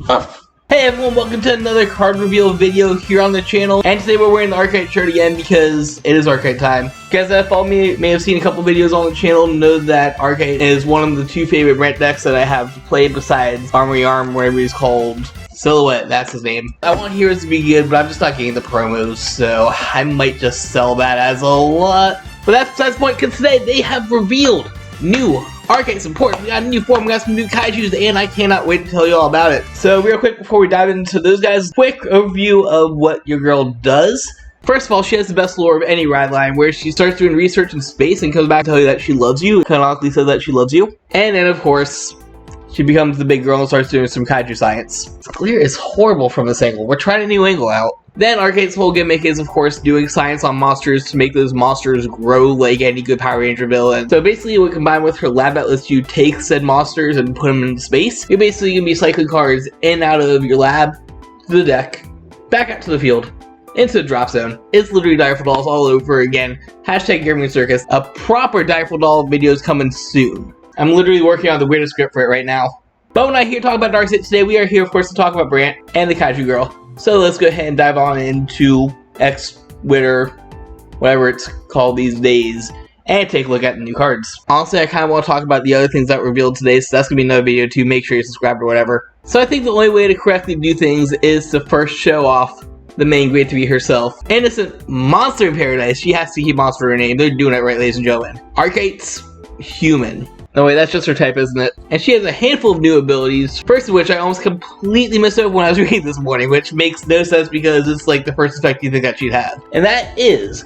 Hey everyone, welcome to another card reveal video here on the channel, and today we're wearing the Arkhite shirt again because it is Arkhite time. You guys that follow me may have seen a couple videos on the channel know that Arkhite is one of the two favorite rent decks that I have played besides Armory Arm, whatever he's called. Silhouette, that's his name. I want Heroes to be good, but I'm just not getting the promos, so I might just sell that as a lot. But that's besides the point, because today they have revealed new Arkhite support. We got a new form, we got some new kaijus, and I cannot wait to tell you all about it. So real quick before we dive into those guys, quick overview of what your girl does. First of all, she has the best lore of any ride line, where she starts doing research in space and comes back to tell you that she loves you, canonically says that she loves you. And then of course, she becomes the big girl and starts doing some kaiju science. This glare is horrible from this angle. We're trying a new angle out. Then Arkhite's whole gimmick is, of course, doing science on monsters to make those monsters grow like any good Power Ranger villain. So basically, when combined with her lab that lets you take said monsters and put them into space, you're basically going to be cycling cards in and out of your lab, to the deck, back out to the field, into the drop zone. It's literally Direful Dolls all over again. Hashtag Gaming Circus. A proper Direful Doll video is coming soon. I'm literally working on the weirdest script for it right now. But we're not here to talk about Darkseid today. We are here, of course, to talk about Brant and the Kaiju Girl. So let's go ahead and dive on into X-Twitter, whatever it's called these days, and take a look at the new cards. Honestly, I kind of want to talk about the other things that were revealed today, so that's going to be another video too. Make sure you're subscribed or whatever. So I think the only way to correctly do things is to first show off the main grade to be herself. Innocent Monster in Paradise. She has to keep Monster in her name. They're doing it right, ladies and gentlemen. Arkhite's human. No wait, that's just her type, isn't it? And she has a handful of new abilities, first of which I almost completely missed over when I was reading this morning, which makes no sense because it's like the first effect you think that she'd have. And that is,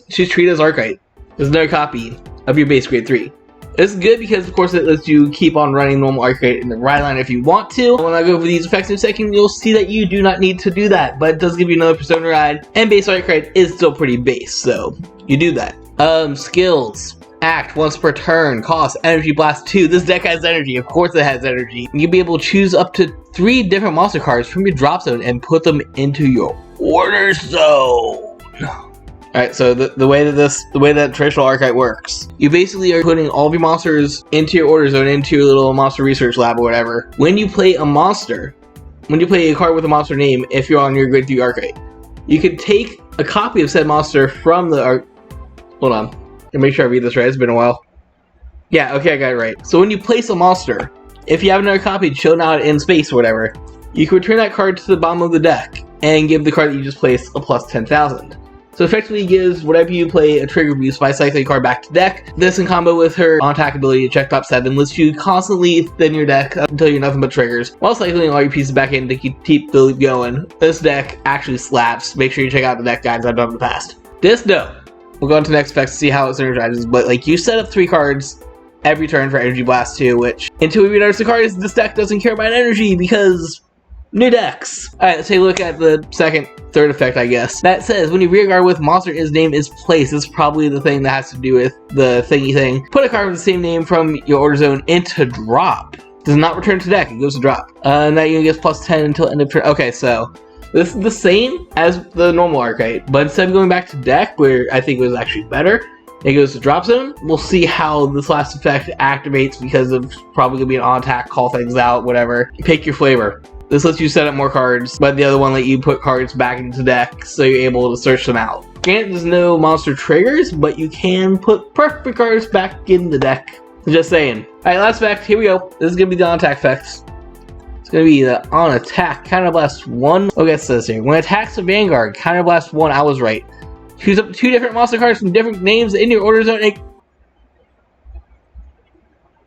she's treated as Arkhite. There's no copy of your base grade 3. It's good because, of course, it lets you keep on running normal Arkhite in the ride line if you want to. When I go over these effects in a second, you'll see that you do not need to do that, but it does give you another Persona ride, and base Arkhite is still pretty base, so you do that. Skills. Act once per turn, cost Energy Blast 2. This deck has energy, of course it has energy. You'll be able to choose up to 3 different monster cards from your drop zone and put them into your order zone. Alright, so the way that traditional Arkhite works, you basically are putting all of your monsters into your order zone, into your little monster research lab or whatever. When you play a monster, when you play a card with a monster name, if you're on your grade 3 Arkhite, you can take a copy of said monster from the hold on. Make sure I read this right, it's been a while. Yeah, okay, I got it right. So when you place a monster, if you have another copy shown out in space or whatever, you can return that card to the bottom of the deck and give the card that you just placed a plus 10,000. So effectively gives whatever you play a trigger boost by cycling a card back to deck. This in combo with her on-attack ability to check top 7 lets you constantly thin your deck up until you're nothing but triggers, while cycling all your pieces back in to keep the loop going. This deck actually slaps. Make sure you check out the deck guides I've done in the past. This though. We'll go on to the next effects to see how it synergizes, but like you set up 3 cards every turn for Energy Blast 2, which until we notice the card is this deck doesn't care about energy because new decks. Alright, let's take a look at the third effect, I guess. That says when you rear guard with monster his name is placed. This is probably the thing that has to do with the thingy thing. Put a card with the same name from your order zone into drop. Does not return to deck, it goes to drop. That unit gets plus 10 until end of turn. Okay, so this is the same as the normal Arkhite, but instead of going back to deck, where I think it was actually better, it goes to drop zone. We'll see how this last effect activates because of probably going to be an on-attack, call things out, whatever. Pick your flavor. This lets you set up more cards, but the other one let you put cards back into deck so you're able to search them out. Granted, there's no monster triggers, but you can put perfect cards back in the deck. Just saying. Alright, last effect, here we go. This is going to be the on-attack effects. It's going to be the on attack, counterblast 1. Okay, it says here, when attacks a Vanguard, counterblast 1, I was right. Choose up 2 different monster cards from different names in your order zone and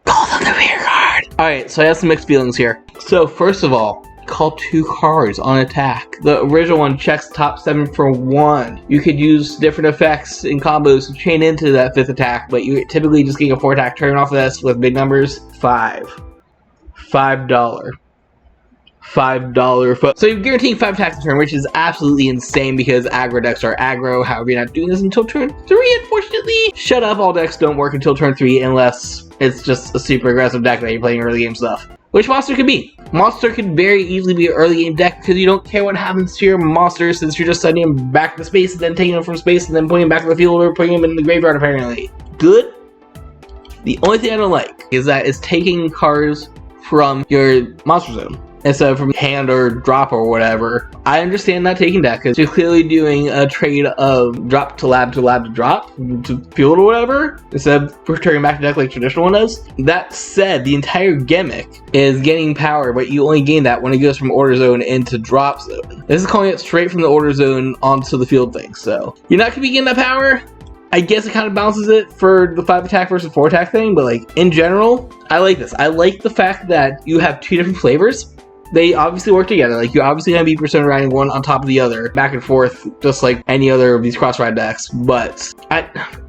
call them the rear guard. Alright, so I have some mixed feelings here. So first of all, call 2 cards on attack. The original one checks top 7 for 1. You could use different effects and combos to chain into that 5th attack, but you're typically just getting a 4 attack turn off of this with big numbers. $5. $5 so you're guaranteeing 5 attacks a turn, which is absolutely insane because aggro decks are aggro. However, you're not doing this until turn 3, unfortunately. Shut up, all decks don't work until turn 3 unless it's just a super aggressive deck that you're playing early game stuff. Which monster could be? Monster could very easily be an early game deck because you don't care what happens to your monster since you're just sending them back to space and then taking them from space and then putting them back to the field or putting them in the graveyard apparently. Good. The only thing I don't like is that it's taking cards from your monster zone. instead of from hand or drop or whatever. I understand not taking deck because you're clearly doing a trade of drop to lab to lab to drop to field or whatever, instead of returning back to deck like traditional one does. That said, the entire gimmick is getting power, but you only gain that when it goes from order zone into drop zone. This is calling it straight from the order zone onto the field thing, so you're not gonna be getting that power. I guess it kind of balances it for the 5 attack versus 4 attack thing, but like in general, I like this. I like the fact that you have 2 different flavors. They obviously work together. Like, you're obviously going to be Persona riding one on top of the other, back and forth, just like any other of these cross-ride decks. But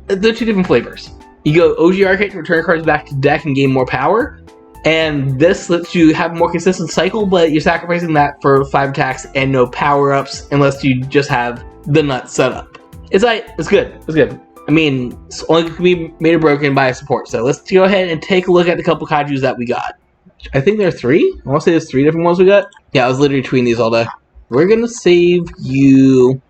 they're 2 different flavors. You go OG Arkhite to return cards back to deck and gain more power. And this lets you have a more consistent cycle, but you're sacrificing that for 5 attacks and no power-ups unless you just have the nut set up. It's good. It's good. I mean, it's only can be made or broken by a support. So let's go ahead and take a look at the couple kaijus that we got. I think there are 3. I want to say there's 3 different ones we got. Yeah, I was literally tweeting these all day. We're going to save you.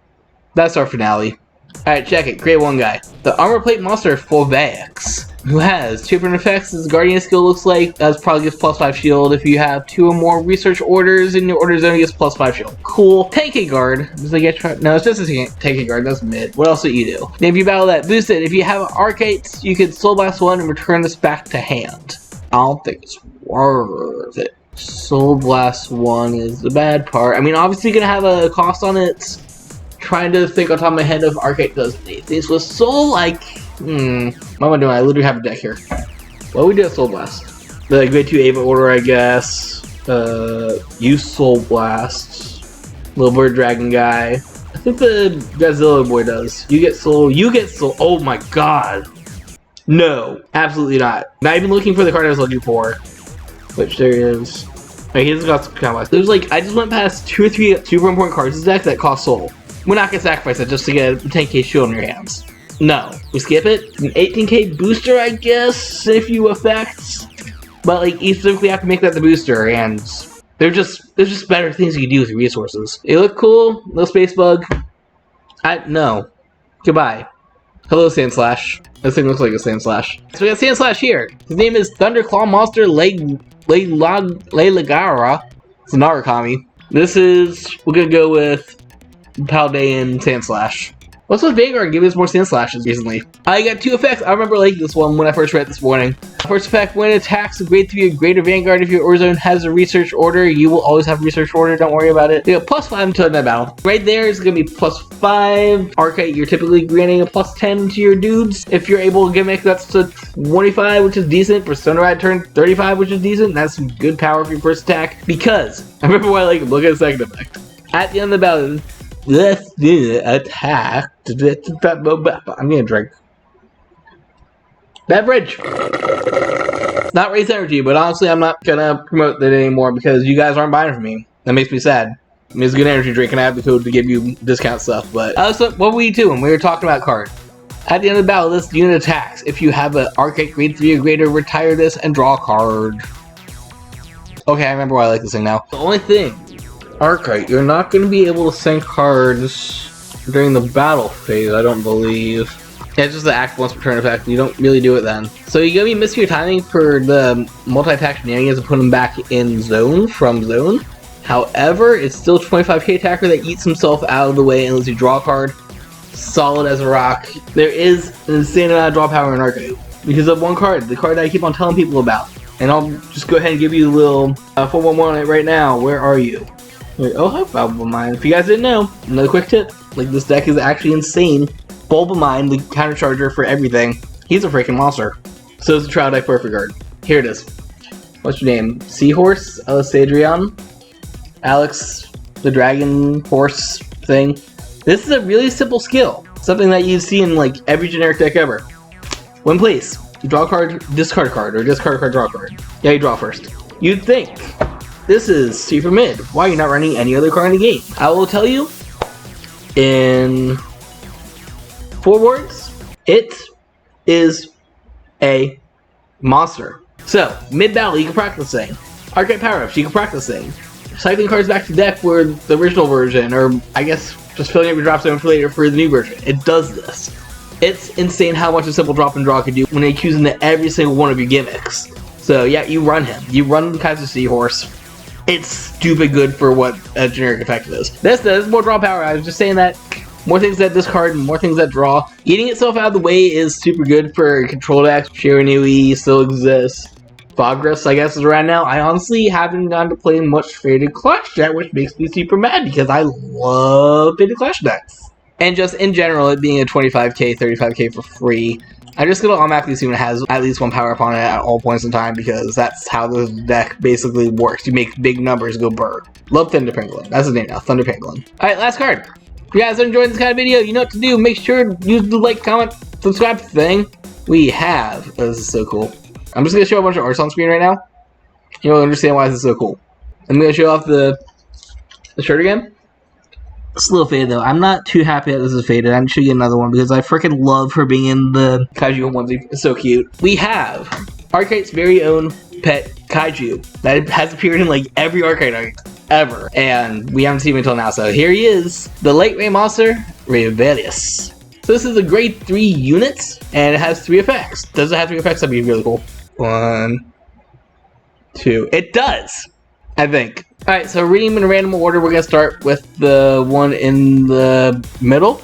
That's our finale. Alright, check it. Grade 1 guy. The armor plate monster Forvex, who has 2 different effects. His guardian skill looks like that probably gives +5 shield. If you have 2 or more research orders in your order zone, it gets +5 shield. Cool. 10k guard. Does it get no, it's just a 10k guard. That's mid. What else do you do? And if you battle that boosted, if you have an Arkhite, you can Soul Blast 1 and return this back to hand. I don't think it's worth it. Soul Blast 1 is the bad part. I mean, obviously you're gonna have a cost on it. Trying to think on top of my head if Arkhite does anything with Soul, like, what am I doing? I literally have a deck here. What do we do with Soul Blast? The grade 2 Ava order, I guess. Use Soul Blast. Little Bird Dragon guy. I think the Godzilla boy does. You get Soul. Oh my god. No, absolutely not. Not even looking for the card I was looking for. Which there is. Wait, he doesn't got some combos. There's like, I just went past 2 or 3 super important cards in this deck that cost Soul. We're not gonna sacrifice it just to get a 10k shield in your hands. No, we skip it. An 18k booster, I guess, if you affect. But like, you specifically have to make that the booster, and there's just better things you can do with your resources. It look cool, little space bug. No. Goodbye. Hello, Sandslash. This thing looks like a Sandslash. So we got Sandslash here. His name is Thunderclaw Monster Leylangara. It's a Narukami. We're gonna go with Paldean Sandslash. What's with Vanguard giving us more Sandslashes recently? I got 2 effects. I remember liking this one when I first read it this morning. First effect, when it attacks a grade 3 or greater Vanguard, if your order zone has a research order, you will always have a research order, don't worry about it. You got +5 until that battle. Right there is going to be +5. Arkhite, you're typically granting a +10 to your dudes. If you're able to gimmick, that's to 25, which is decent. Persona Ride turn 35, which is decent. That's some good power for your first attack. Because, I remember why I like it. Look at the second effect. At the end of the battle, let's do attack. I'm gonna drink. Beverage! Not raise energy, but honestly, I'm not gonna promote that anymore because you guys aren't buying from me. That makes me sad. I mean, it's a good energy drink, and I have the code to give you discount stuff, but... so what were we doing? We were talking about card. At the end of the battle, this unit attacks. If you have an Arkhite grade 3 or greater, retire this and draw a card. Okay, I remember why I like this thing now. The only thing, Arkhite, you're not going to be able to send cards during the battle phase, I don't believe. Yeah, it's just the act once per turn effect. You don't really do it then. So you're going to be missing your timing for the multi-attack shenanigans and put them back in zone from zone. However, it's still 25k attacker that eats himself out of the way and lets you draw a card. Solid as a rock. There is an insane amount of draw power in Arkhite because of one card, the card that I keep on telling people about. And I'll just go ahead and give you a little 411 on it right now. Where are you? Oh, hi, Bulbamine. If you guys didn't know, another quick tip. Like, this deck is actually insane. Bulbamine, the countercharger for everything. He's a freaking monster. So is the Trial Deck Perfect Guard. Here it is. What's your name? Seahorse? Alisadrion? Alex, the dragon horse thing. This is a really simple skill. Something that you see in, like, every generic deck ever. When placed, you draw a card, discard a card, or discard a card, draw a card. Yeah, you draw first. You'd think, this is super mid. Why are you not running any other card in the game? I will tell you, in 4 words, it is a monster. So, mid-battle, you can practice thing. Arkhite power-ups, you can practice thing. Cycling cards back to deck were the original version, or I guess just filling up your drop zone for later for the new version. It does this. It's insane how much a simple drop and draw can do when it cues into every single one of your gimmicks. So yeah, you run him. You run Kaiser Seahorse. it's stupid good for what a generic effect is. This does more draw power. I was just saying that. More things that discard, more things that draw. Getting itself out of the way is super good for control decks. Shiranui still exists. Progress, I guess, is around now. I honestly haven't gone to play much Faded Clash yet, which makes me super mad because I love Faded Clash decks. And just in general, it being a 25k, 35k for free, I'm just going to automatically assume it has at least one power up on it at all points in time because that's how the deck basically works. You make big numbers go burr. Love Thunder Pangolin. That's his name now, Thunder Pangolin. Alright, last card. If you guys are enjoying this kind of video, you know what to do. Make sure to use the like, comment, subscribe thing. We have... Oh, this is so cool. I'm just going to show a bunch of arts on screen right now. You'll understand why this is so cool. I'm going to show off the shirt again. It's a little faded though. I'm not too happy that this is faded. I should get another one because I freaking love her being in the Kaiju onesie. It's so cute. We have Arkhite's very own pet Kaiju that has appeared in like every Arkhite arc ever, and we haven't seen him until now. So here he is, the late Ray monster, Rayvillis. So this is a grade 3 unit, and it has 3 effects. Does it have 3 effects? That'd be really cool. 1, 2. It does, I think. All right, so reading them in random order. We're gonna start with the one in the middle.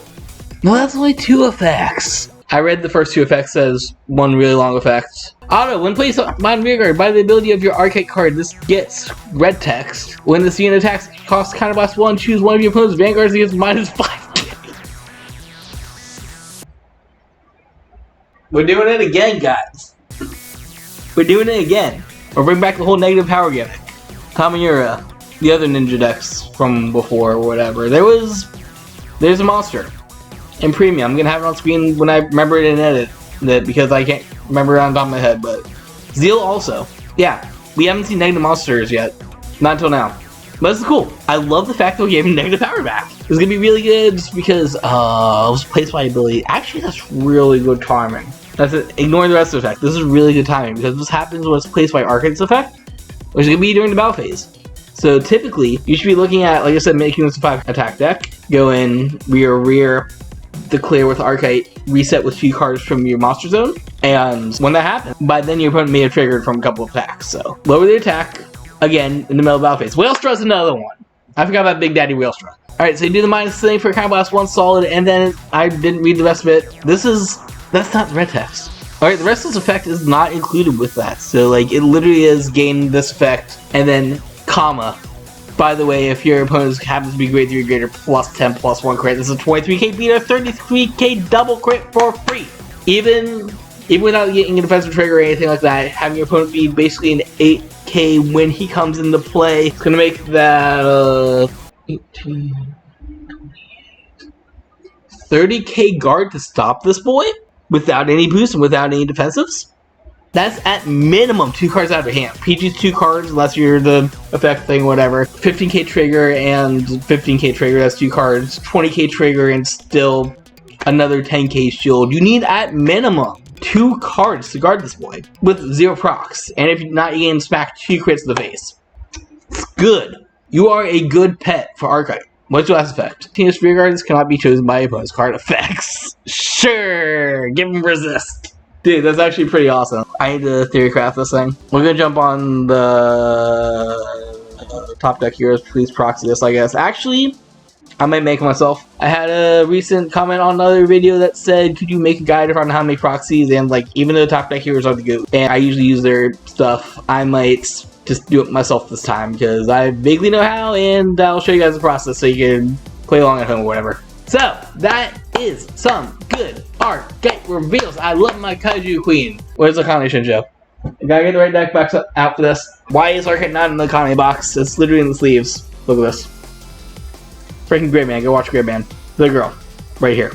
No, that's only 2 effects. I read the first 2 effects as one really long effect. Auto, when placed on Vanguard, by the ability of your Arkhite card, this gets red text. When this unit attacks, costs counterblast 1, choose one of your opponent's Vanguards and gets -5k. We're doing it again, guys. We're doing it again. We'll bring back the whole negative power gimmick. Kamiyura, the other ninja decks from before or whatever. There's a monster in premium. I'm gonna have it on screen when I remember it in edit because I can't remember it on top of my head. But Zeal also, yeah, we haven't seen negative monsters yet, not until now. But this is cool. I love the fact that we gave him negative power back. It's gonna be really good just because it was placed by ability. Actually, that's really good timing. That's it. Ignoring the rest of the effect. This is really good timing because this happens when it's placed by Arkhite's effect, which is gonna be during the battle phase. So typically, you should be looking at, like I said, making this a 5 attack deck. Go in, rear, declare with Arkhite, reset with 2 cards from your monster zone. And when that happens, by then your opponent may have triggered from a couple of attacks. So lower the attack, again, in the middle of the battle phase. Whalestra's another one. I forgot about Big Daddy Whalestra. Alright, so you do the minus thing for counterblast 1 solid, and then I didn't read the rest of it. That's not the red text. Alright, the rest of this effect is not included with that. So, like, it literally is gain this effect, and then, comma. By the way, if your opponent happens to be grade 3 or greater, plus 10, plus 1 crit, this is a 23k beater, 33k double crit for free. Even without getting a defensive trigger or anything like that, having your opponent be basically an 8k when he comes into play, it's gonna make that, 18, 30k guard to stop this boy? Without any boost and without any defensives? That's at minimum 2 cards out of your hand. PG's 2 cards, unless you're the effect thing, whatever. 15k trigger and 15k trigger, that's 2 cards. 20k trigger and still another 10k shield. You need at minimum 2 cards to guard this boy with 0 procs. And if you're not, you can smack 2 crits to the face. It's good. You are a good pet for Arkhite. What's your last effect? Teenage Rear Guards cannot be chosen by opponent's card effects. Sure, give him resist. Dude, that's actually pretty awesome. I need to theory craft this thing. We're gonna jump on the top deck heroes. Please proxy this, I guess. Actually, I might make it myself. I had a recent comment on another video that said, could you make a guide around how to make proxies? And like, even though the top deck heroes are the GOAT, and I usually use their stuff, I might just do it myself this time because I vaguely know how, and I'll show you guys the process so you can play along at home or whatever. So, that is some good Arkhite reveals. I love my Kaiju Queen. Where's Akane Shinjou? I gotta get the right deck box out for this. Why is Arkhite not in the Akane box? It's literally in the sleeves. Look at this. Freaking great, man. Go watch Great Man. The girl. Right here.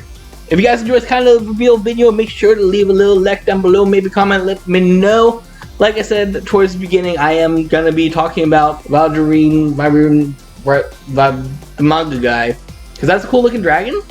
If you guys enjoyed this kind of reveal video, make sure to leave a little like down below. Maybe comment, let me know. Like I said towards the beginning, I am gonna be talking about Valdirine, the manga guy. Because that's a cool looking dragon.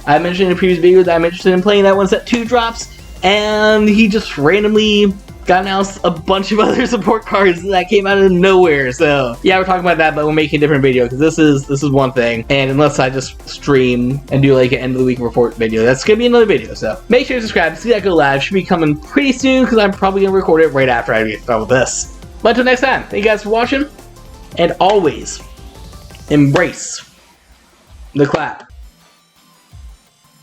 I mentioned in a previous video that I'm interested in playing that once at 2 drops. And he just randomly got announced a bunch of other support cards that came out of nowhere. So yeah, we're talking about that, but we're making a different video because this is one thing. And unless I just stream and do like an end of the week report video, that's gonna be another video. So make sure to subscribe, see that go live. Should be coming pretty soon because I'm probably gonna record it right after I get done with this. But until next time, thank you guys for watching. And always embrace the clap.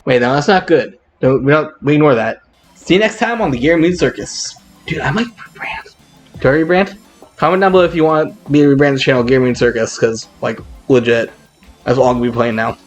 Wait, no, that's not good. We ignore that. See you next time on the Gear Mood Circus. Dude, I might rebrand. Do I rebrand? Comment down below if you want me to rebrand the channel Gear Mood Circus, because, like, legit, that's all I'm going to be playing now.